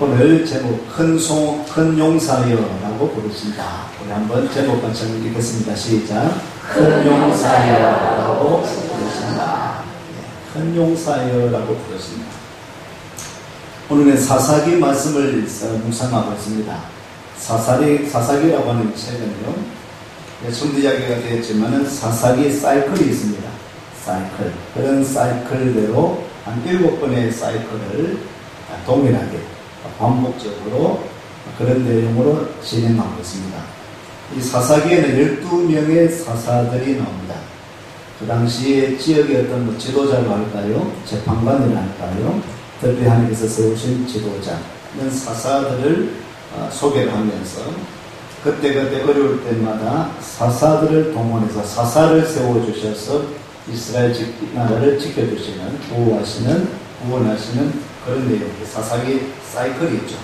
오늘 제목 큰 용사여라고 부르신다. 우리 한번 제목 같이 읽겠습니다. 시작. 큰 용사여라고 부르신다. 큰 용사여라고 부르신다. 오늘은 사사기 말씀을 묵상하고 있습니다. 사사기라고 하는 책은요, 처음 이야기가 되었지만은 사사기 사이클이 있습니다. 사이클. 그런 사이클대로 한 7번의 사이클을 동일하게 반복적으로 그런 내용으로 진행하고 있습니다. 이 사사기에는 12명의 사사들이 나옵니다. 그 당시에 지역의 어떤 지도자로 할까요? 재판관이라 할까요? 특별히 하나님께서 세우신 지도자, 이런 사사들을 소개를 하면서 그때 어려울 때마다 사사들을 동원해서 사사를 세워주셔서 이스라엘 나라를 지켜주시는, 구원하시는 그런 내용, 사사기 사이클이 있죠.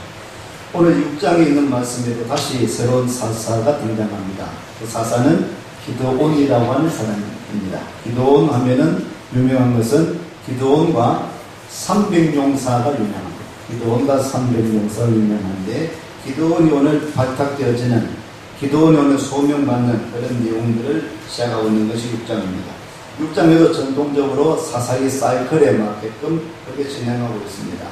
오늘 6장에 있는 말씀에도 다시 새로운 사사가 등장합니다. 그 사사는 기드온이라고 하는 사람입니다. 기드온 하면은 유명한 것은 기드온과 300용사가 유명합니다. 기드온과 300용사가 유명한데, 기드온이 오늘 발탁되어지는, 기드온이 오늘 소명받는 그런 내용들을 시작하고 있는 것이 6장입니다. 6장에도 전통적으로 사사기 사이클에 맞게끔 그렇게 진행하고 있습니다.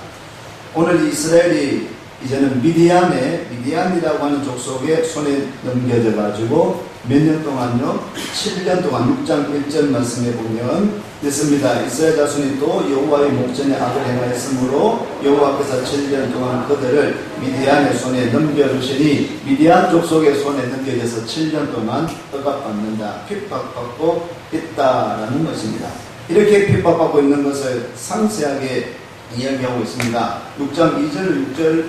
오늘 이스라엘이 이제는 미디안이라고 하는 족속의 손에 넘겨져 가지고 몇 년 동안요? 7년 동안 6장 1절 말씀에 보면 있습니다. 이스라엘 자손이 또 여호와의 목전에 악을 행하였으므로 여호와께서 7년 동안 그들을 미디안의 손에 넘겨주시니, 미디안 족속의 손에 넘겨져서 7년 동안 억압받는다, 핍박받고 있다라는 것입니다. 이렇게 핍박받고 있는 것을 상세하게 이야기하고 있습니다. 6장 2절, 6절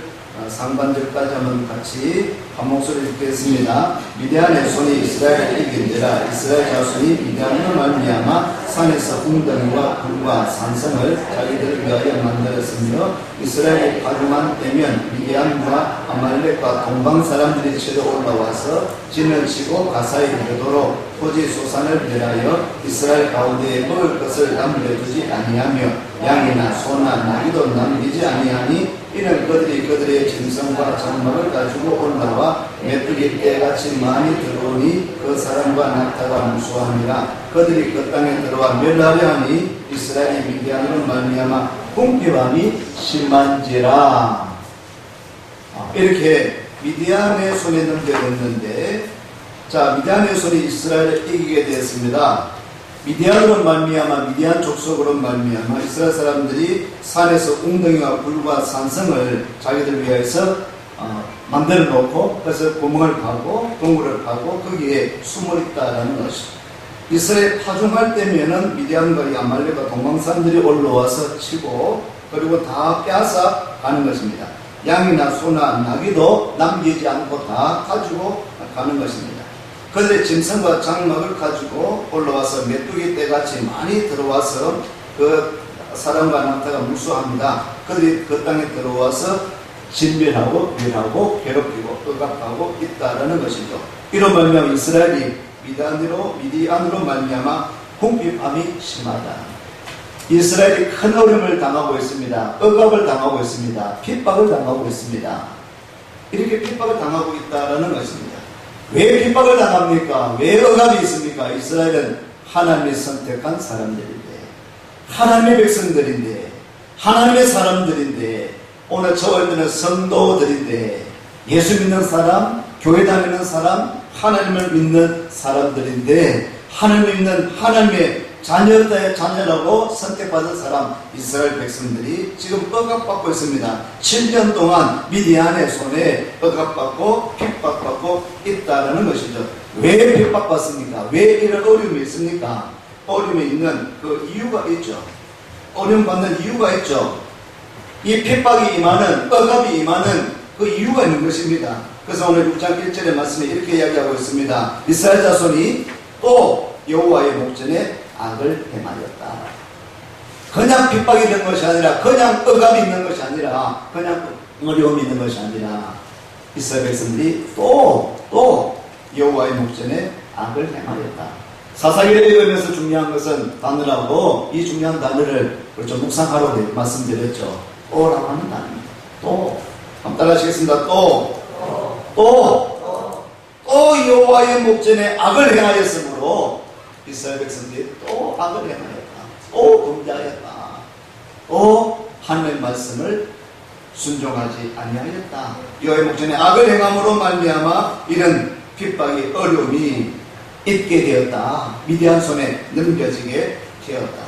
상반절까지 한번 같이 한 목소리 읽겠습니다. 미디안의 손이 이스라엘을 이긴지라. 이스라엘 자손이 미디안으로 말미암아 산에서 웅덩이와 불과 산성을 자기들을 위하여 만들었으며, 이스라엘이 가중한 때면 미디안과 아말렉과 동방 사람들이 치러 올라와서 진을 치고 가사에 이르도록 토지 소산을 멸하여 이스라엘 가운데에 먹을 것을 남겨두지 아니하며 양이나 소나 나귀도 남기지 아니하니, 이는 그들의 짐승과 장막을 가지고 올라와 메뚜기 떼같이 많이 들어오니 그 사람과 낙타가 무수함이라. 그들이 그 땅에 들어와 멸하려 하니 이스라엘이 미디안으로 말미암아 궁핍함이 심한지라. 이렇게 미디안의 손에 넘겨졌는데, 자, 미디안의 손이 이스라엘을 이기게 되었습니다. 미디안으로 말미암아, 미디안 족속으로 말미암아 이스라엘 사람들이 산에서 웅덩이와 불과 산성을 자기들 위해서 만들어 놓고, 그래서 구멍을 파고 동굴을 파고 거기에 숨어 있다라는 것이죠. 이스라엘 파종할 때면은 미디안과 이 아말렉과 동방 사람들이 올라와서 치고 그리고 다 빼앗아 가는 것입니다. 양이나 소나 나귀도 남기지 않고 다 가지고 가는 것입니다. 그들의 짐승과 장막을 가지고 올라와서 메뚜기 떼같이 많이 들어와서 그 사람과 낙타가 무수합니다. 그들이 그 땅에 들어와서 진멸하고 멸하고 괴롭히고 억압하고 있다라는 것이죠. 이로 말미암아 이스라엘이 미디안으로 말미암아 궁핍함이 심하다. 이스라엘이 큰 어려움을 당하고 있습니다. 억압을 당하고 있습니다. 핍박을 당하고 있습니다. 이렇게 핍박을 당하고 있다라는 것입니다. 왜 핍박을 당합니까? 왜 억압이 있습니까? 이스라엘은 하나님이 선택한 사람들인데, 하나님의 백성들인데, 하나님의 사람들인데, 오늘 저와 여러분은 성도들인데, 예수 믿는 사람, 교회 다니는 사람, 하나님을 믿는 사람들인데, 하나님을 믿는 하나님의 자녀라고 선택받은 사람, 이스라엘 백성들이 지금 억압받고 있습니다. 7년 동안 미디안의 손에 억압받고 핍박받고 있다는 것이죠. 왜 핍박받습니까? 왜 이런 어려움이 있습니까? 어려움이 있는 그 이유가 있죠. 어려움 받는 이유가 있죠. 이 핍박이 임하는, 억압이 임하는 그 이유가 있는 것입니다. 그래서 오늘 6장 1절의 말씀에 이렇게 이야기하고 있습니다. 이스라엘 자손이 또 여호와의 목전에 악을 행하였다. 그냥 핍박이 있는 것이 아니라, 그냥 억압이 있는 것이 아니라, 그냥 어려움이 있는 것이 아니라 이스라엘 백성들이 또 여호와의 목전에 악을 행하였다. 사사기를 읽으면서 중요한 것은 단어라고, 이 중요한 단어를 좀 묵상하라고 말씀드렸죠. 또라고 하는 단어입니다. 따라 하시겠습니다. 또 여호와의 목전에 악을 행하였으므로 이스라엘 백성들이 또 악을 행하였다. 또 범죄하였다. 또 하나님의 말씀을 순종하지 아니하였다. 여호와의 목전에 악을 행함으로 말미암아 이런 핍박이 어려움이 있게 되었다. 미디안 손에 넘겨지게 되었다.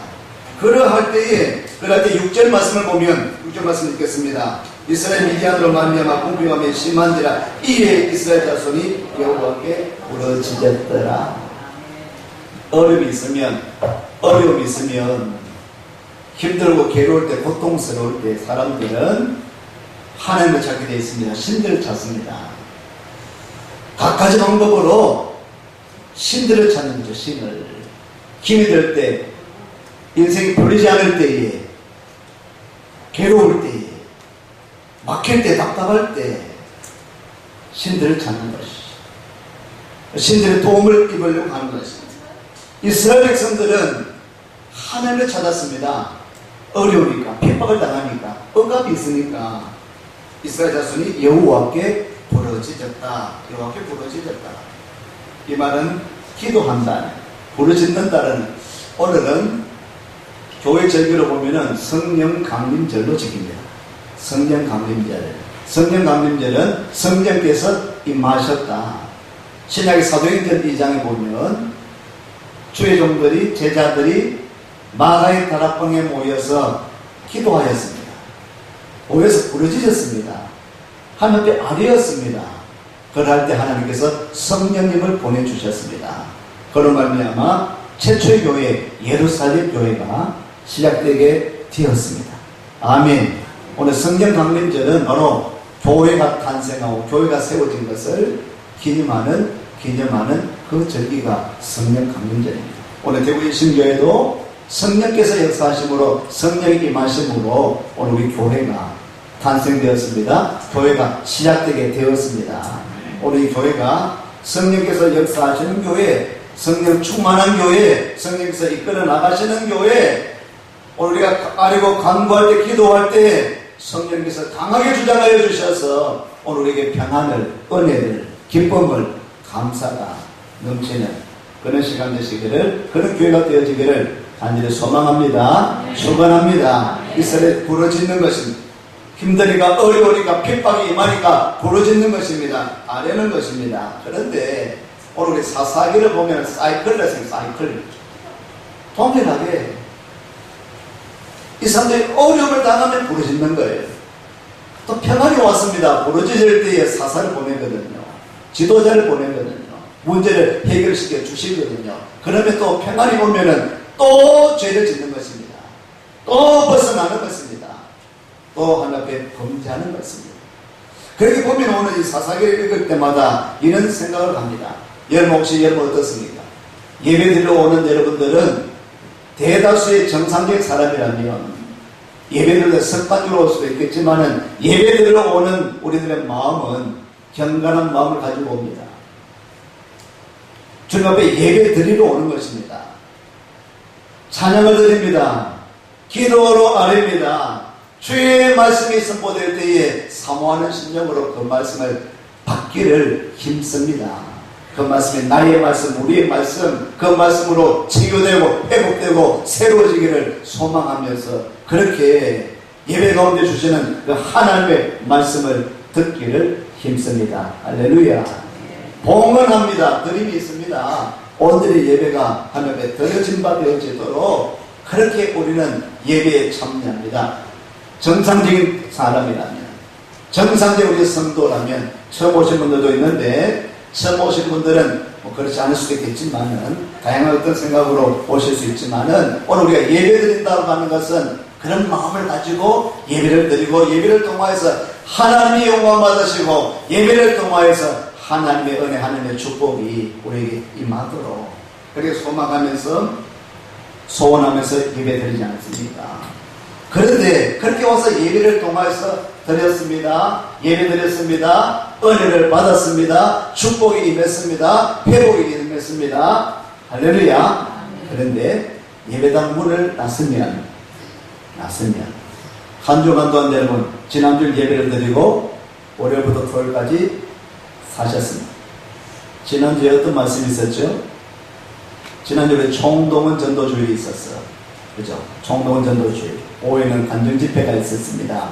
그러할 때 6절 말씀을 보면 6절 말씀 읽겠습니다. 이스라엘 미디안으로 말미암아 공평함이 심한지라 이에 이스라엘 자손이 여호와께 부르짖었더라. 어려움이 있으면 힘들고 괴로울 때, 고통스러울 때 사람들은 하나님을 찾게 되어 있습니다. 신들을 찾습니다. 각가지 방법으로 신들을 찾는 거죠. 신을. 힘이 들 때, 인생이 풀리지 않을 때에, 괴로울 때에, 막힐 때, 답답할 때 신들을 찾는 것이, 신들의 도움을 입으려고 하는 것입니다. 이스라엘 백성들은 하나님을 찾았습니다. 어려우니까, 핍박을 당하니까, 억압이 있으니까 이스라엘 자손이 여호와께 부르짖었다. 여호와께 부르짖었다. 이 말은 기도한다, 부르짖는다는, 오늘은 교회 절기로 보면은 성령 강림절로 지킵니다. 성령 강림절. 성령 강림절은 성령께서 임하셨다. 신약의 사도행전 2장에 보면 주의 종들이, 제자들이 마가의 다락방에 모여서 기도하였습니다. 모여서 부르짖었습니다. 하나님 앞에 아뢰었습니다. 그럴 때 하나님께서 성령님을 보내주셨습니다. 그런 말미암아 최초의 교회, 예루살렘 교회가 시작되게 되었습니다. 아멘. 오늘 성령 강림절은 바로 교회가 탄생하고 교회가 세워진 것을 기념하는 그 절기가 성령 강림절입니다. 오늘 대구 일신교회도 성령께서 역사하심으로, 성령이 임하심으로 오늘 우리 교회가 탄생되었습니다. 교회가 시작되게 되었습니다. 오늘 이 교회가 성령께서 역사하시는 교회, 성령 충만한 교회, 성령께서 이끌어 나가시는 교회, 오늘 우리가 아뢰고 간구할 때, 기도할 때 성령께서 강하게 주장하여 주셔서 오늘 우리에게 평안을, 은혜를, 기쁨을, 감사가 넘치는 그런 시간 되시기를, 그런 교회가 되어지기를 간절히 소망합니다. 축원합니다. 이스라엘 부르짖는 것입니다. 힘드니까, 어려우니까, 핍박이 임하니까 부르짖는 것입니다. 아뢰는 것입니다. 그런데 오늘 우리 사사기를 보면 사이클을 했어요. 사이클. 동일하게 이 사람들이 어려움을 당하면 부르짖는 거예요. 또 평안이 왔습니다. 부르짖을 때에 사사를 보내거든요. 지도자를 보내거든요. 문제를 해결시켜 주시거든요. 그러면 또 평안이 오면은 또 죄를 짓는 것입니다. 또 벗어나는 것입니다. 또 하나님 앞에 범죄하는 것입니다. 그렇게 보면 오늘 이 사사기를 읽을 때마다 이런 생각을 합니다. 여러분 혹시 어떻습니까? 예배드리러 오는 여러분들은 대다수의 정상적 사람이라면 예배드리러 습관적으로 올 수도 있겠지만은 예배드리러 오는 우리들의 마음은 경건한 마음을 가지고 옵니다. 주님 앞에 예배드리러 오는 것입니다. 찬양을 드립니다. 기도로 아뢰입니다. 주의 말씀이 선포될 때에 사모하는 심령으로 그 말씀을 받기를 힘씁니다. 그 말씀이 나의 말씀, 우리의 말씀, 그 말씀으로 치유되고 회복되고 새로워지기를 소망하면서 그렇게 예배 가운데 주시는 그 하나님의 말씀을 듣기를 힘씁니다. 할렐루야. 봉헌합니다. 드림이 있습니다. 오늘의 예배가 하나님의 드려진 바 되어지도록 그렇게 우리는 예배에 참여합니다. 정상적인 사람이라면, 정상적인 우리 성도라면, 처음 오신 분들도 있는데 처음 오신 분들은 뭐 그렇지 않을 수도 있겠지만은, 다양한 어떤 생각으로 오실 수 있지만은, 오늘 우리가 예배 드린다고 하는 것은 그런 마음을 가지고 예배를 드리고, 예배를 통하여서 하나님이 영광 받으시고, 예배를 통하여서 하나님의 은혜, 하나님의 축복이 우리에게 임하도록 그렇게 소망하면서, 소원하면서 예배 드리지 않습니까? 그런데 그렇게 와서 예배를 통하여서 드렸습니다. 예배 드렸습니다. 은혜를 받았습니다. 축복이 임했습니다. 회복이 임했습니다. 할렐루야. 그런데 예배당 문을 나서면 한 주간도 안 여러분, 지난주 예배를 드리고 월요일부터 토요일까지 사셨습니다. 지난주에 어떤 말씀이 있었죠? 지난주에 총동원 전도주일이 있었어요. 그죠? 총동원 전도주일. 5일은 간증집회가 있었습니다.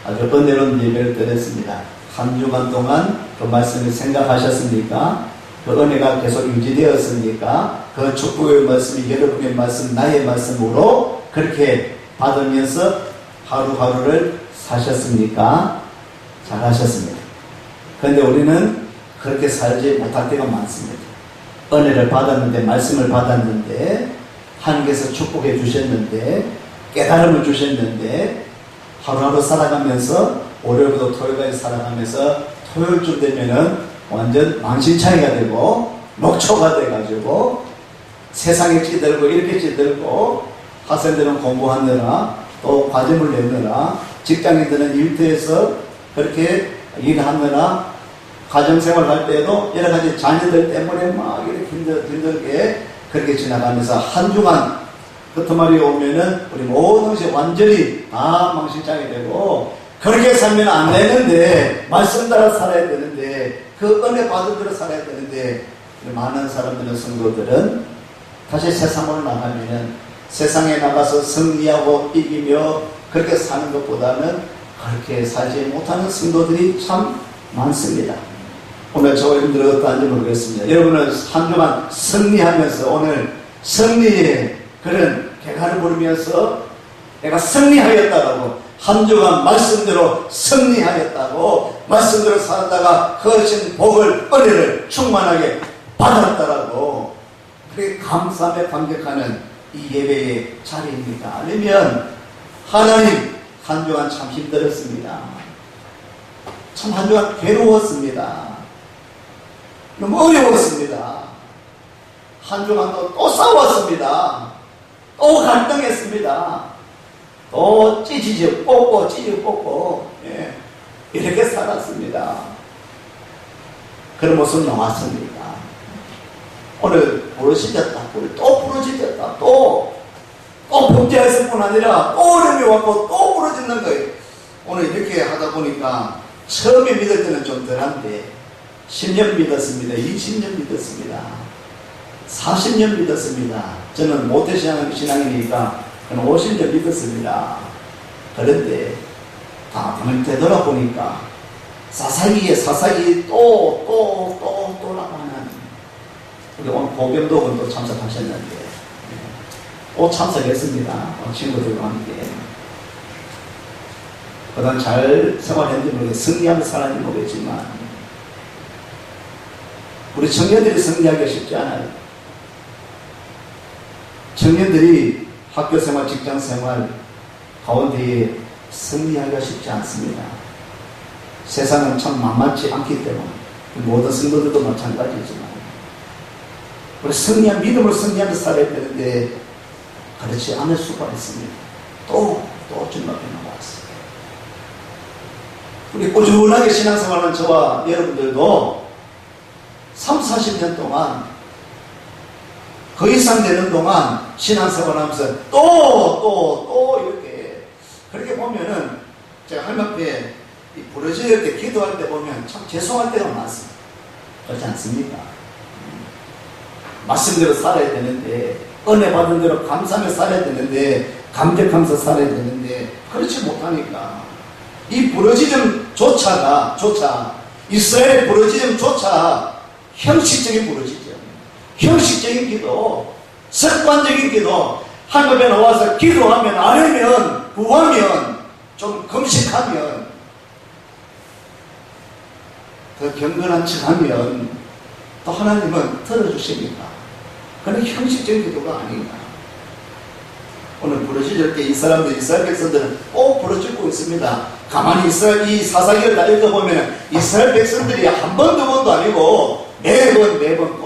아주 은혜로운 예배를 드렸습니다. 한 주간 동안 그 말씀을 생각하셨습니까? 그 은혜가 계속 유지되었습니까? 그 축복의 말씀이 여러분의 말씀, 나의 말씀으로 그렇게 받으면서 하루하루를 사셨습니까? 잘하셨습니다. 그런데 우리는 그렇게 살지 못할 때가 많습니다. 은혜를 받았는데, 말씀을 받았는데, 하나님께서 축복해 주셨는데, 깨달음을 주셨는데, 하루하루 살아가면서, 월요일부터 토요일까지 살아가면서, 토요일쯤 되면은 완전 망신차이가 되고, 녹초가 돼가지고, 세상에 찌들고, 이렇게 찌들고, 학생들은 공부하느라, 또 과제물 내느라, 직장인들은 일터에서 그렇게 일하느라, 가정생활 할 때도 여러 가지 자녀들 때문에 막 이렇게 힘들게 그렇게 지나가면서 한 주간 끝말이 오면은 우리 모든 것이 완전히 다 망신장이 되고 그렇게 살면 안 되는데 말씀 따라 살아야 되는데 그 은혜 받은 대로 살아야 되는데 많은 사람들은 성도들은 다시 세상으로 나가면은 세상에 나가서 승리하고 이기며 그렇게 사는 것보다는 그렇게 살지 못하는 성도들이 참 많습니다. 오늘 저와 여러분들은 어떠한지 모르겠습니다. 여러분은 한 주간 승리하면서 오늘 승리의 그런 개가를 부르면서 내가 승리하였다라고 한 주간 말씀대로 승리하였다고 말씀대로 살다가 거신 복을 은혜를 충만하게 받았다라고 그렇게 감사함에 감격하는 이 예배의 자리입니까? 아니면 하나님 한 주간 참 힘들었습니다. 참 한 주간 괴로웠습니다. 너무 어려웠습니다. 한 주간 또 싸웠습니다. 또 갈등했습니다. 또 찌지직 뽑고 예. 이렇게 살았습니다. 그런 모습 나왔습니다. 오늘 부러지졌다. 또 부러지졌다. 또 범죄했을 뿐 아니라 또 어려움이 왔고 또 부러지는 거예요. 오늘 이렇게 하다 보니까 처음에 믿을 때는 좀 덜한데 10년 믿었습니다. 20년 믿었습니다. 40년 믿었습니다. 저는 모태신앙이니까 50년 믿었습니다. 그런데 다 되돌아보니까 사사기에 또 나가는 우리 오늘 고병도군 또 참석하셨는데 또 참석했습니다. 친구들과 함께. 그동안 잘 생활했는지 모르겠지만 승리하면서 살았는지 모르겠지만 우리 청년들이 승리하기가 쉽지 않아요. 청년들이 학교생활, 직장생활 가운데에 승리하기가 쉽지 않습니다. 세상은 참 만만치 않기 때문에 모든 성도들도 마찬가지지만 우리 승리한 믿음을 승리하면서 살아야 되는데 그렇지 않을 수가 있습니다. 또 주님 앞에 나왔어요. 우리 꾸준하게 신앙생활하는 저와 여러분들도 30-40년 동안 그 이상 되는 동안 신앙생활 하면서 또 이렇게 그렇게 보면은 제가 하나님 앞에 부러질 때 기도할 때 보면 참 죄송할 때가 많습니다. 그렇지 않습니까? 말씀대로 살아야 되는데 은혜 받은 대로 감사하며 살아야 되는데 감격하면서 살아야 되는데 그렇지 못하니까 이 부러지점조차 이스라엘의 부러지점조차 형식적인 부르짖음, 형식적인 기도, 습관적인 기도, 하나님 앞에 나와서 기도하면 안 하면, 구하면, 좀 금식하면, 더 경건한 척하면 또 하나님은 들어주십니다. 그런 형식적인 기도가 아닌가. 오늘 부르짖을 때 이스라엘 백성들은 꼭 부르짖고 있습니다. 가만히 이스라엘 이 사사기를 다 읽어보면 이스라엘 백성들이 한 번, 두 번도 아니고 매번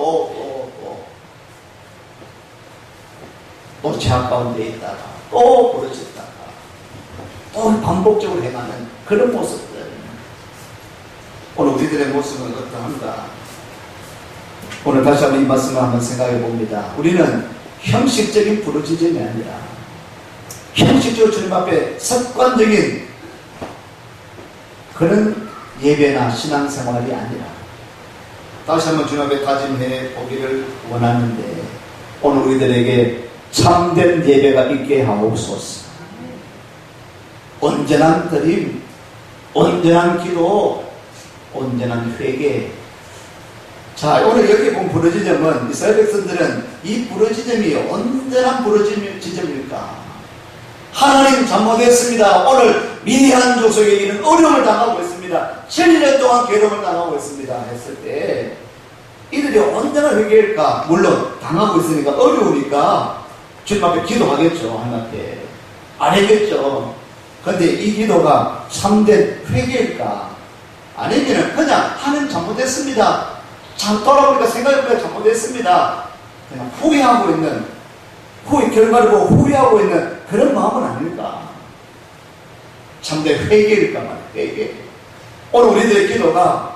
또 죄악 가운데 있다가 또 부러졌다가 또 반복적으로 행하는 그런 모습들. 오늘 우리들의 모습은 어떠한가? 오늘 다시 한번 이 말씀을 한번 생각해 봅니다. 우리는 형식적인 부르짖음이 아니라 형식적으로 주님 앞에 습관적인 그런 예배나 신앙생활이 아니라 다시 한번 주님 앞에 다짐해 보기를 원하는데 오늘 우리들에게 참된 예배가 있게 하옵소서. 온전한 드림, 온전한 기도, 온전한 회개. 자, 오늘 여기 본 부르짖음은 이스라엘 백성들은 이 부르짖음이 온전한 부르짖음일까? 하나님 잘못했습니다. 오늘 미디안 족속에게는 어려움을 당하고 있습니다. 7년 동안 괴로움을 당하고 있습니다. 했을 때 이들이 온전한 회개일까? 물론 당하고 있으니까 어려우니까 주님 앞에 기도하겠죠. 하나님 앞에 안 하겠죠. 그런데 이 기도가 참된 회개일까? 아니면 그냥 하나님 잘못했습니다. 참 돌아보니까 생각해보니까 잘못했습니다. 그냥 후회하고 있는, 결과를 보고 후회하고 있는 그런 마음은 아닐까? 참된 회개일까 말이야. 회개. 오늘 우리들의 기도가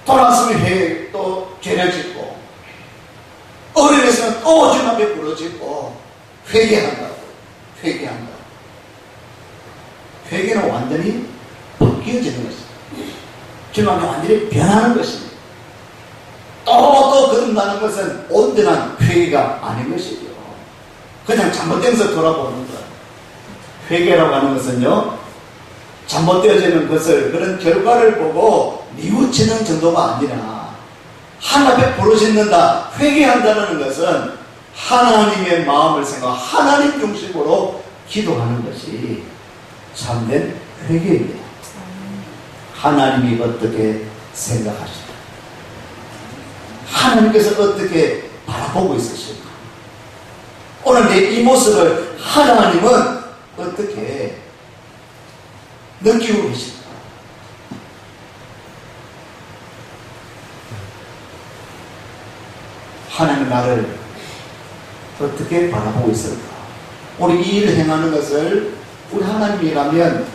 돌아서면 또 죄를 짓고 어려워서는 또 주님 앞에 부르짖고 회개한다고. 회개는 완전히 바뀌어지는 것입니다. 주님 앞에 완전히 변하는 것입니다. 또 거듭나는 것은 온전한 회개가 아닌 것이죠. 그냥 잘못된 것을 돌아보는 것. 회개라고 하는 것은요, 잘못되어지는 것을, 그런 결과를 보고 뉘우치는 정도가 아니라 하나님 앞에 부르짖는다, 회개한다는 것은 하나님의 마음을 생각, 하나님 중심으로 기도하는 것이 참된 회개입니다. 하나님이 어떻게 생각하실까? 하나님께서 어떻게 바라보고 있으실까? 오늘 내 이 모습을 하나님은 어떻게 느끼고 계실까? 하나님 나를 어떻게 바라보고 있을까? 우리 이 일을 행하는 것을 우리 하나님이라면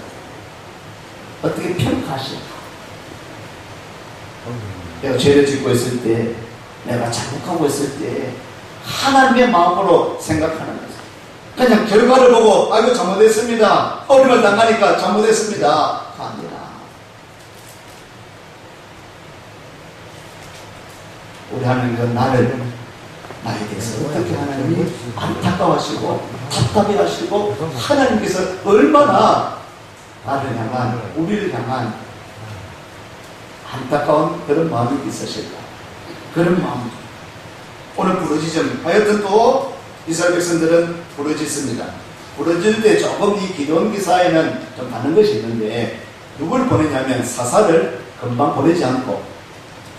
어떻게 평가하실까? 내가 죄를 짓고 있을 때, 내가 잘못하고 있을 때 하나님의 마음으로 생각하는 거죠. 그냥 결과를 보고 이거 잘못했습니다, 어려움을 당하니까 잘못했습니다 아니라 우리 하나님은 나에 대해서 어떻게 하나님이 안타까워하시고 답답해하시고 하나님께서 얼마나 나를 향한, 우리를 향한 안타까운 그런 마음이 있으실까? 그런 마음. 오늘 부르짖음. 하여튼 또 이스라엘 백성들은 부르짖습니다. 부르짖을 때 조금 이 기도원 기사에는 좀 다른 것이 있는데, 누굴 보내냐면 사사를 금방 보내지 않고,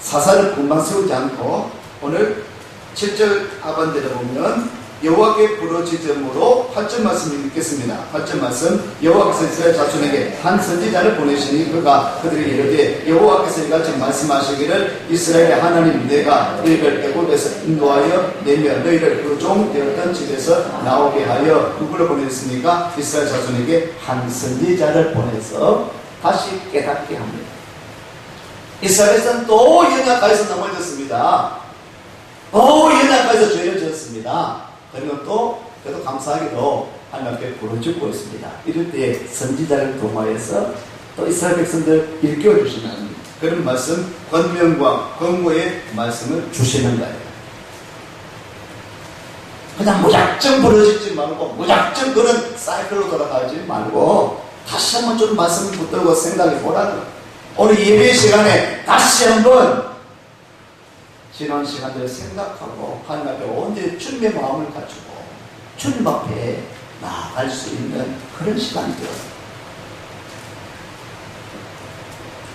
사사를 금방 세우지 않고, 오늘 7절 하반절에 보면 여호와께 부르짖음으로 8절 말씀을 읽겠습니다. 8절 말씀. 여호와께서 이스라엘 자손에게 한 선지자를 보내시니 그가 그들에게 이르되 여호와께서 이같이 말씀하시기를 이스라엘의 하나님 내가 너희를 애굽에서 인도하여 내며 너희를 그 종 되었던 집에서 나오게 하여 누구를 보냈습니까? 이스라엘 자손에게 한 선지자를 보내서 다시 깨닫게 합니다. 이스라엘에서는 또 연약가에서 넘어졌습니다. 또 연약가에서 죄를 지었습니다. 그리고 또 그래도 감사하게도 하나님 앞에 부르짖고 있습니다. 이럴 때 선지자를 통하여서 또 이스라엘 백성들 일깨워주시는 그런 말씀, 권면과 권고의 말씀을 주시는 거예요. 그냥 무작정 부르짖지 말고 무작정 그런 사이클로 돌아가지 말고 다시 한번 좀 말씀을 붙들고 생각해 보라는 거예요. 오늘 예배 시간에 다시 한번 지난 시간들을 생각하고 하나님 앞에 온전히 주님의 마음을 가지고 주님 앞에 나아갈 수 있는 그런 시간이죠.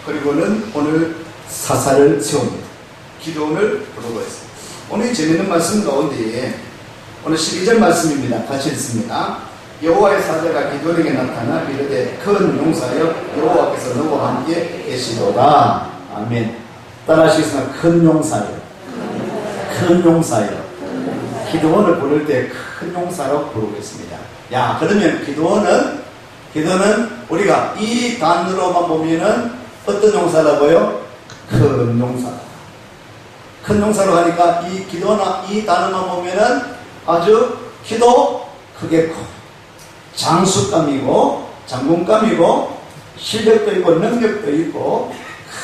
그리고는 오늘 사사를 세웁니다. 기도원을 부르고 있습니다. 오늘 재미있는 말씀 가운데 오늘 12절 말씀입니다. 같이 읽습니다. 여호와의 사자가 기도원에게 나타나 이르되 큰 용사여 여호와께서 너와 함께 계시도다. 아멘. 따라하시겠습니다. 큰 용사여. 큰 용사요. 기도원을 부를 때 큰 용사로 부르겠습니다. 야, 그러면 기도원은 우리가 이 단어로만 보면은 어떤 용사라고요? 큰 용사. 큰 용사로 하니까 이 기도나 이 단어만 보면은 아주 키도 크게 커. 장수감이고 장군감이고 실력도 있고 능력도 있고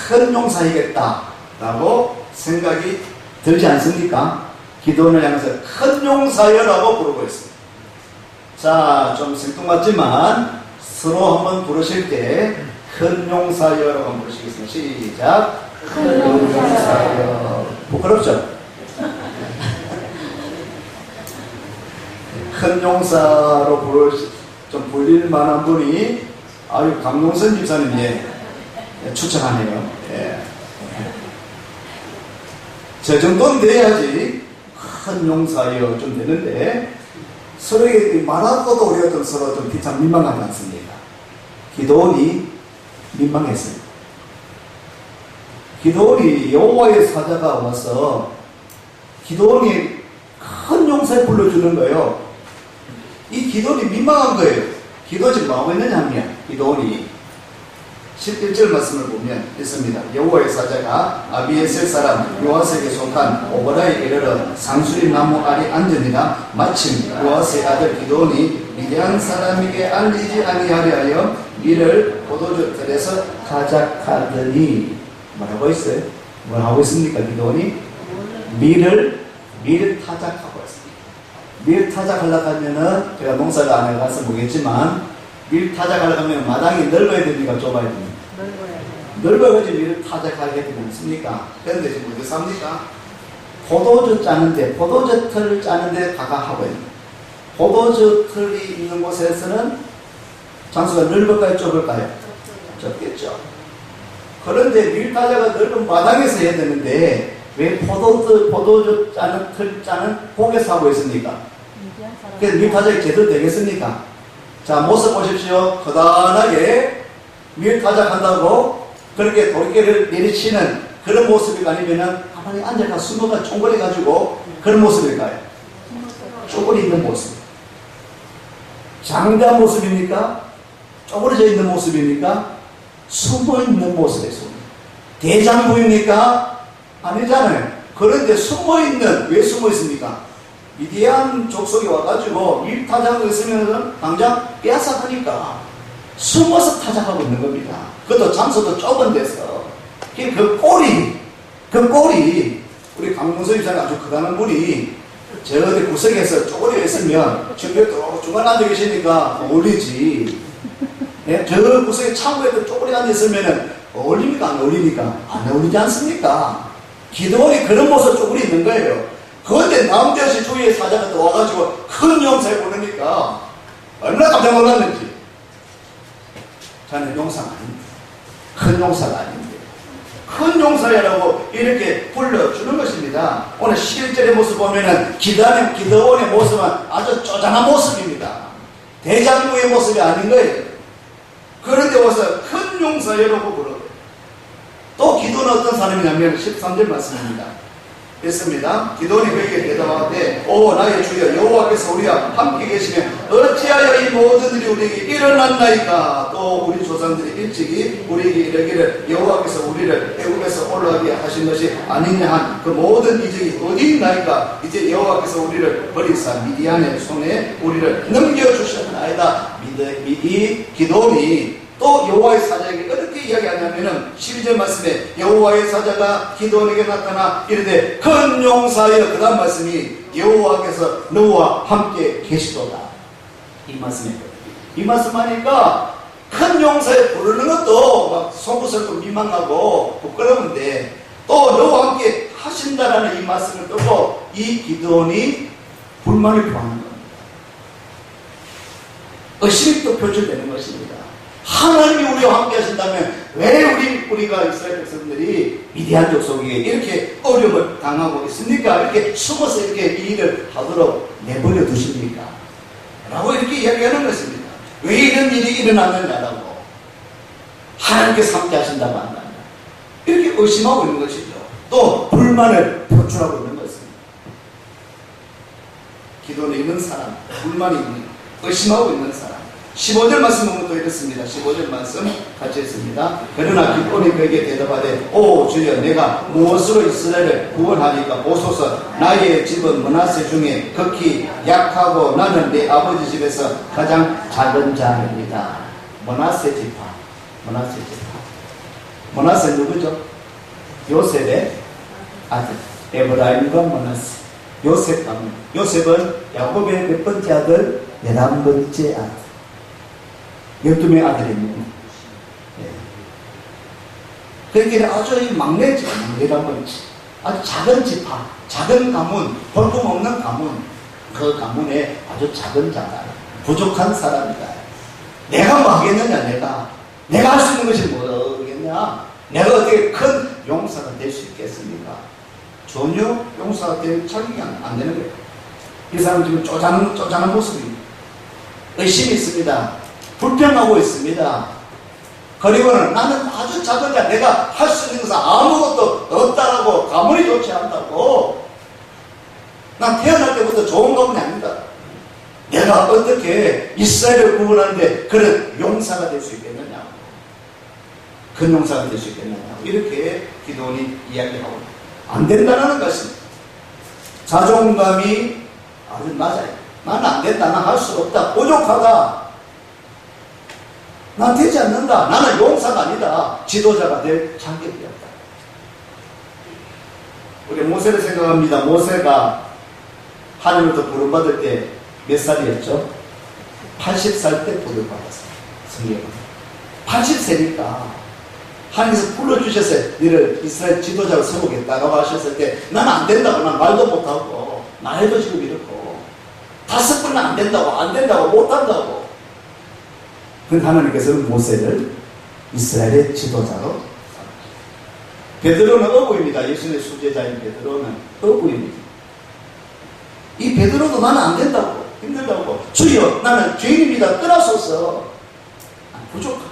큰 용사이겠다라고 생각이 들지 않습니까? 기도원을 향해서 큰 용사여라고 부르고 있습니다. 자, 좀 생뚱맞지만 서로 한번 부르실 때 큰 용사여라고 한번 부르시겠습니다. 시작. 큰 용사여. 부끄럽죠? 큰 용사로 좀 불릴 만한 분이 아유 강동선 집사님 추천하네요. 예. 저 정도는 돼야지 큰 용사여 좀 되는데 서로에게 말하고도 우리가 서로 좀 참 민망하지 않습니까? 기도원이 민망했어요. 기도원이 여호와의 사자가 와서 기도원이 큰 용사에 불러주는 거예요. 이 기도원이 민망한 거예요. 기도 지금 뭐하고 있느냐 하면 기도원이 11절 말씀을 보면 있습니다. 여호와의 사자가 아비에셀 사람 요아스에게 속한 오보라에 이르러 상수리 나무 아래 앉으니라. 마침 요아스의 아들 기도원이 미디안 사람에게 알리지 아니하려 하여 밀을 포도주 틀에서 타작하더니 뭐라고 했어요? 뭘 하고 있습니까? 기도원이 밀을 타작하고 있습니다. 밀 타작하려고 하면은 제가 농사를 안 해가서 모르겠지만 밀 타작하려고 하면 마당이 넓어야 됩니까? 좁아야 됩니까? 넓어야지 밀을 타작하게 되지 않습니까? 그런데 지금 어디 삽니까? 포도주 짜는데, 포도주 틀을 짜는데 가까하고 있는 포도주 틀이 있는 곳에서는 장소가 넓을까요? 좁을까요? 좁겠죠. 그런데 밀 타작가 넓은 마당에서 해야 되는데 왜 포도주 짜는 틀 짜는 곳에서 하고 있습니까? 그래서 밀 타작이 제대로 되겠습니까? 자, 모습 보십시오. 거단하게 밀 타작한다고 그렇게 돌개를 내리치는 그런 모습이 아니면은 가만히 앉아가 숨어가 총거리 가지고 그런 모습일까요? 쪼그리 있는 모습. 장대한 모습입니까? 쪼그려져 있는 모습입니까? 숨어 있는 모습이에요. 대장부입니까? 아니잖아요. 그런데 숨어 있는, 왜 숨어 있습니까? 미디안 족속이 와가지고 밀 타작을 있으면 당장 빼앗아가니까 숨어서 타작하고 있는 겁니다. 그것도 장소도 좁은 데서. 그 꼬리, 우리 강문서 입장에 아주 크다는 분이 저 어디 구석에서 쪼그려 있으면 지금 중간에 앉아 계시니까 어울리지. 예? 저 구석에 창고에도 쪼그려 앉아 있으면 어울립니까? 안 어울립니까? 안 어울리지 않습니까? 기도원이 그런 모습 쪼그려 있는 거예요. 그런데 남대시 주위에 사자가 또 와가지고 큰 용사에 보내니까 얼마나 깜짝 놀랐는지. 자는 용사가 아닙니다. 큰 용사가 아닙니다. 큰 용사야라고 이렇게 불러주는 것입니다. 오늘 11절의 모습 보면은 기도원의 모습은 아주 쪼잔한 모습입니다. 대장부의 모습이 아닌 거예요. 그런데 와서 큰 용사야라고 불러요. 또 기도는 어떤 사람이냐면 13절 말씀입니다. 했습니다. 기도원이 그에게 대답하되 오 나의 주여 여호와께서 우리와 함께 계시면 어찌하여 이 모든 일이 우리에게 일어났나이까. 또 우리 조상들이 일찍이 우리에게 이르기를 여호와께서 우리를 애굽에서 올라가게 하신 것이 아니냐 한 그 모든 이적이 어디 있나이까. 이제 여호와께서 우리를 버리사 미디안의 손에 우리를 넘겨주셨나이다. 이 기도원이 또 여호와의 사자에게 어떻게 이야기하냐면은 12절 말씀에 여호와의 사자가 기도원에게 나타나 이르되 큰 용사여. 그 다음 말씀이 여호와께서 너와 함께 계시도다. 이 말씀이거든요. 이 말씀 하니까 큰 용사에 부르는 것도 막 속으로 민망하고 부끄러운데 또 너와 함께 하신다라는 이 말씀을 듣고 이 기도원이 불만을 표하는 겁니다. 의식이 또 표출되는 것입니다. 하나님이 우리와 함께 하신다면 왜 우리가 이스라엘 백성들이 미디안 족속에게 이렇게 어려움을 당하고 있습니까? 이렇게 숨어서 이렇게 이 일을 하도록 내버려 두십니까? 라고 이렇게 이야기하는 것입니다. 왜 이런 일이 일어났느냐라고. 하나님께서 함께 하신다고 한다. 이렇게 의심하고 있는 것이죠. 또 불만을 표출하고 있는 것입니다. 기도는 있는 사람, 불만이 있는, 의심하고 있는 사람. 15절 말씀 보면 또 이렇습니다. 15절 말씀 같이 했습니다. 그러나 기도원이 그에게 대답하되 오 주여 내가 무엇으로 이스라엘을 구원하니까 보소서. 나의 집은 므낫세 중에 극히 약하고 나는 내 아버지 집에서 가장 작은 자입니다. 므낫세 지파. 므낫세 지파. 므낫세 누구죠? 요셉의 아들. 에브라임과 므낫세. 요셉 가문. 요셉은 야곱의 몇 번째 아들? 11번째 아들. 12명의 아들입니다. 그러니까 아주 막내지, 막내란 말이지. 아주 작은 지파, 작은 가문, 볼품없는 가문. 그 가문에 아주 작은 자다. 부족한 사람이다. 내가 뭐 하겠느냐, 내가 할 수 있는 것이 뭐겠냐? 내가 어떻게 큰 용사가 될 수 있겠습니까? 전혀 용사가 될 자격이 안 되는 거예요. 이 사람 지금 쪼잔한 모습입니다. 의심이 있습니다. 불평하고 있습니다. 그리고는 나는 아주 작은 자, 내가 할 수 있는 것은 아무것도 없다라고, 가문이 좋지 않다고. 난 태어날 때부터 좋은 가문이 아니다. 내가 어떻게 이스라엘을 구원하는데 그런 용사가 될 수 있겠느냐, 큰 용사가 될 수 있겠느냐, 이렇게 기도원이 이야기하고 안 된다는 것입니다. 자존감이 아주 낮아요. 나는 안 된다, 난 할 수 없다, 부족하다, 난 되지 않는다, 나는 용사가 아니다, 지도자가 될 자격이 없다. 우리 모세를 생각합니다. 모세가 하나님으로부터 부름받을 때 몇 살이었죠? 80살 때 부름받았어요. 성경은 80세니까 하나님께서 불러주셨어요. 너를 이스라엘 지도자로 세우겠다라고 하셨을 때 나는 안 된다고, 난 말도 못하고, 나이도 지금 이렇고, 5번은 안 된다고, 못한다고. 그런데 하나님께서는 모세를 이스라엘의 지도자로. 베드로는 어부입니다. 예수님의 수제자인 베드로는 어부입니다. 이 베드로도 나는 안 된다고, 힘들다고, 주여 나는 죄인입니다, 떠나소서. 부족합니다.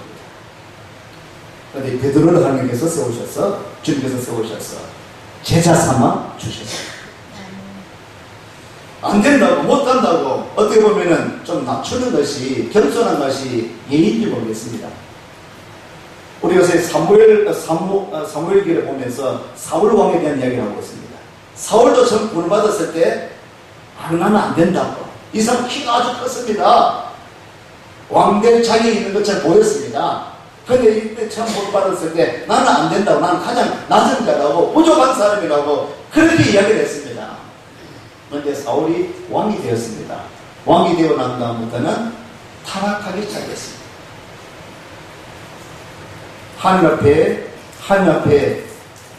그런데 베드로를 하나님께서 세우셔서, 주님께서 세우셔서 제자 삼아 주셨어요. 안 된다고, 못한다고, 어떻게 보면은 좀 낮추는 것이, 겸손한 것이 예인지 모르겠습니다. 우리 요새 사무엘기를 보면서 사울 왕에 대한 이야기를 하고 있습니다. 사울도 처음 구원 받았을 때 나는 안 된다고. 이 사람 키가 아주 컸습니다. 왕될 자격이 있는 것처럼 보였습니다. 그런데 이때 처음 구원 받았을 때 나는 안 된다고, 나는 가장 낮은 자라고, 부족한 사람이라고 그렇게 이야기를 했습니다. 그런데 사울이 왕이 되었습니다. 왕이 되어 난 다음부터는 타락하기 시작했습니다. 하나님 앞에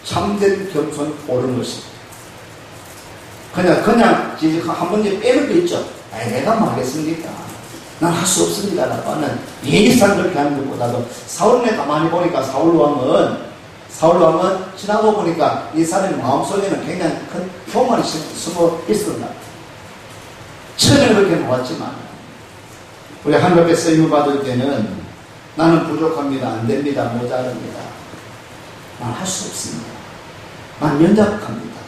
참된 겸손 옳은 것입니다. 그냥 한 번에 빼는 게 있죠. 내가 뭐 하겠습니까? 난 할 수 없습니다 라고 하는 예의상 그렇게 하는 것보다도, 사울을 가만히 보니까 사울 왕은 지나고 보니까 이 사람의 마음속에는 굉장히 큰 교만이 숨어 있었던 것 같아요. 처음에는 그렇게 놓았지만 우리 하나님 앞에 쓰임을 받을 때는 나는 부족합니다, 안 됩니다, 모자랍니다, 난 할 수 없습니다, 난 연약합니다,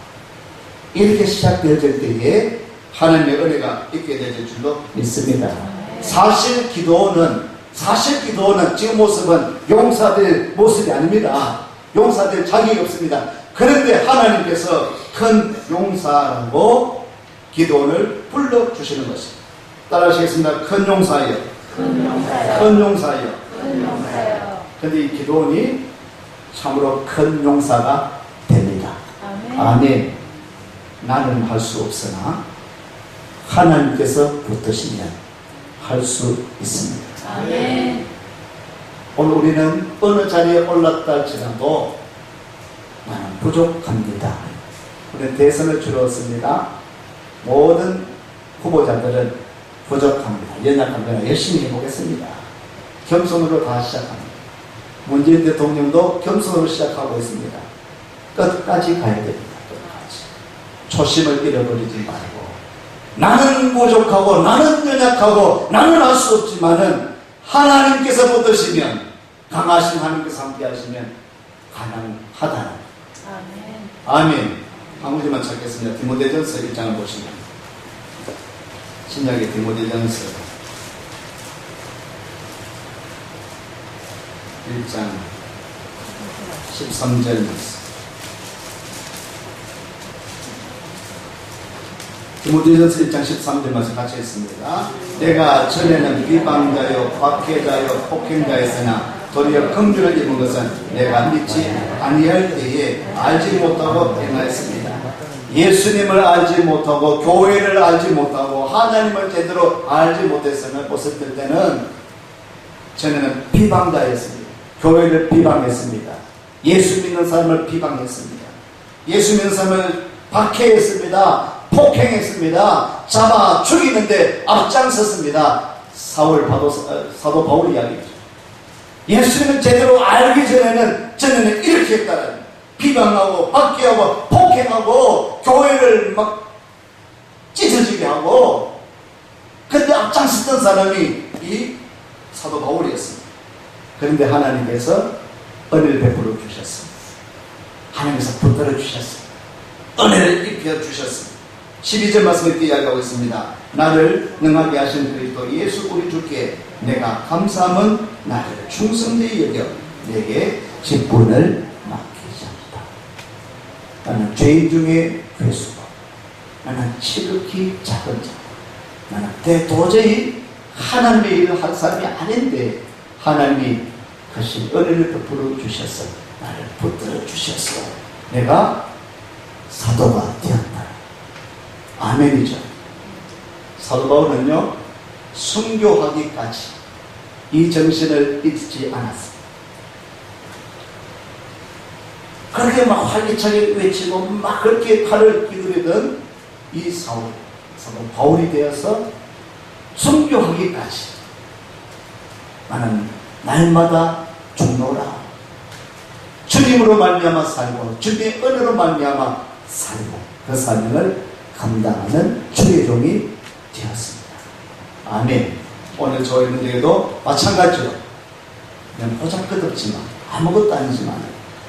이렇게 시작되어질 때에 하나님의 은혜가 있게 될 줄로 믿습니다. 사실 기도는 지금 모습은 용사될 모습이 아닙니다. 용사될 자격이 없습니다. 그런데 하나님께서 큰 용사라고 기도원을 불러주시는 것입니다. 따라하시겠습니다. 큰 용사여. 큰 용사여. 그런데 이 기도원이 참으로 큰 용사가 됩니다. 아멘. 나는 할 수 없으나 하나님께서 붙드시면 할 수 있습니다. 아멘. 오늘 우리는 어느 자리에 올랐다 할지라도 나는 부족합니다. 우리는 대선을 치렀습니다. 모든 후보자들은 부족합니다, 연약합니다, 열심히 해보겠습니다. 겸손으로 다 시작합니다. 문재인 대통령도 겸손으로 시작하고 있습니다. 끝까지 가야 됩니다. 끝까지. 초심을 잃어버리지 말고, 나는 부족하고, 나는 연약하고, 나는 할 수 없지만은 하나님께서 붙드시면, 강하신 하나님께서 함께 하시면 가능하다는. 아멘. 아멘. 한 문제만 찾겠습니다. 디모데전서 1장을 보시면, 신약의 디모데전서 1장 13절 말씀. 디모데전서 1장 13절 말씀 같이 했습니다. 내가 전에는 비방자요, 박해자요, 폭행자였으나 도리어 긍휼을 입은 것은 내가 믿지 아니할 때에 알지 못하고 행하였습니다. 예수님을 알지 못하고 교회를 알지 못하고 하나님을 제대로 알지 못했을 때는 저는 비방자였습니다. 교회를 비방했습니다. 예수 믿는 사람을 비방했습니다. 예수 믿는 사람을 박해했습니다. 폭행했습니다. 잡아 죽이는데 앞장섰습니다. 사도 바울 이야기죠. 예수님을 제대로 알기 전에는 저는 이렇게 했다는 비방하고 박해하고 폭행하고 교회를 막 찢어지게 하고, 그런데 앞장섰던 사람이 이 사도 바울이었습니다. 그런데 하나님께서 은혜를 베풀어 주셨습니다. 하나님께서 붙들어 주셨습니다. 은혜를 입혀 주셨습니다. 12절 말씀을 이렇게 이야기하고 있습니다. 나를 능하게 하신 그리스도 예수 우리 주께 내가 감사함은 나를 충성되이 여겨 내게 직분을 맡기셨다. 나는 죄인 중에 괴수고, 나는 지극히 작은 자, 나는 도저히 하나님의 일을 할 사람이 아닌데 하나님이 크신 은혜를 베풀어 주셔서 나를 붙들어 주셔서 내가 사도가 되었다. 아멘이죠. 사도 바울은요, 순교하기까지 이 정신을 잊지 않았습니다. 그렇게 막 활기차게 외치고 막 그렇게 칼을 기울이던 이 사도 바울이 되어서 순교하기까지 나는 날마다 죽노라, 주님으로 말미암아 살고 주님의 은혜로 말미암아 살고 그 사명을 감당하는 주의 종이 되었습니다. 아멘. 오늘 저희들에게도 마찬가지로 그냥 보잘것없지만 아무것도 아니지만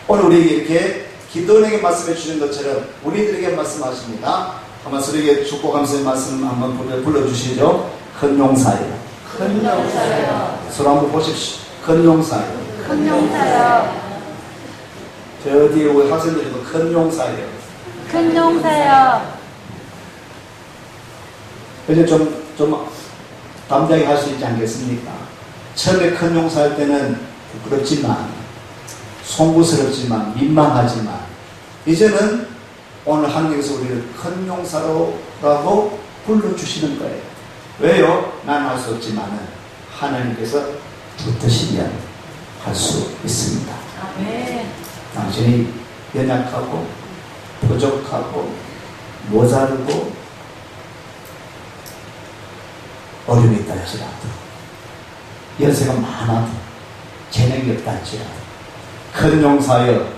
오늘 우리에게 이렇게 기도원에게 말씀해 주시는 것처럼 우리들에게 말씀하십니다. 한번 서로에게 축복하면서 말씀 한번 불러주시죠. 큰 용사여. 큰 용사여. 서로 한번 보십시오. 큰 용사여. 큰 용사여. 저 뒤에 우리 학생들도 큰 용사여. 큰 용사여. 이제 좀 담대하게 할 수 있지 않겠습니까? 처음에 큰 용사할 때는 부끄럽지만, 송구스럽지만, 민망하지만, 이제는 오늘 하나님께서 우리를 큰 용사로라고 불러주시는 거예요. 왜요? 나는 할 수 없지만은 하나님께서 붙드시면 할 수 있습니다. 아멘. 당신이 연약하고 부족하고 모자르고 어려움이 있다 할지라도, 연세가 많아도 재능이 없다 할지라도 큰 용사여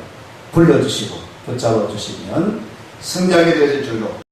불러주시고 붙잡아 주시면 승리하게 되실 줄로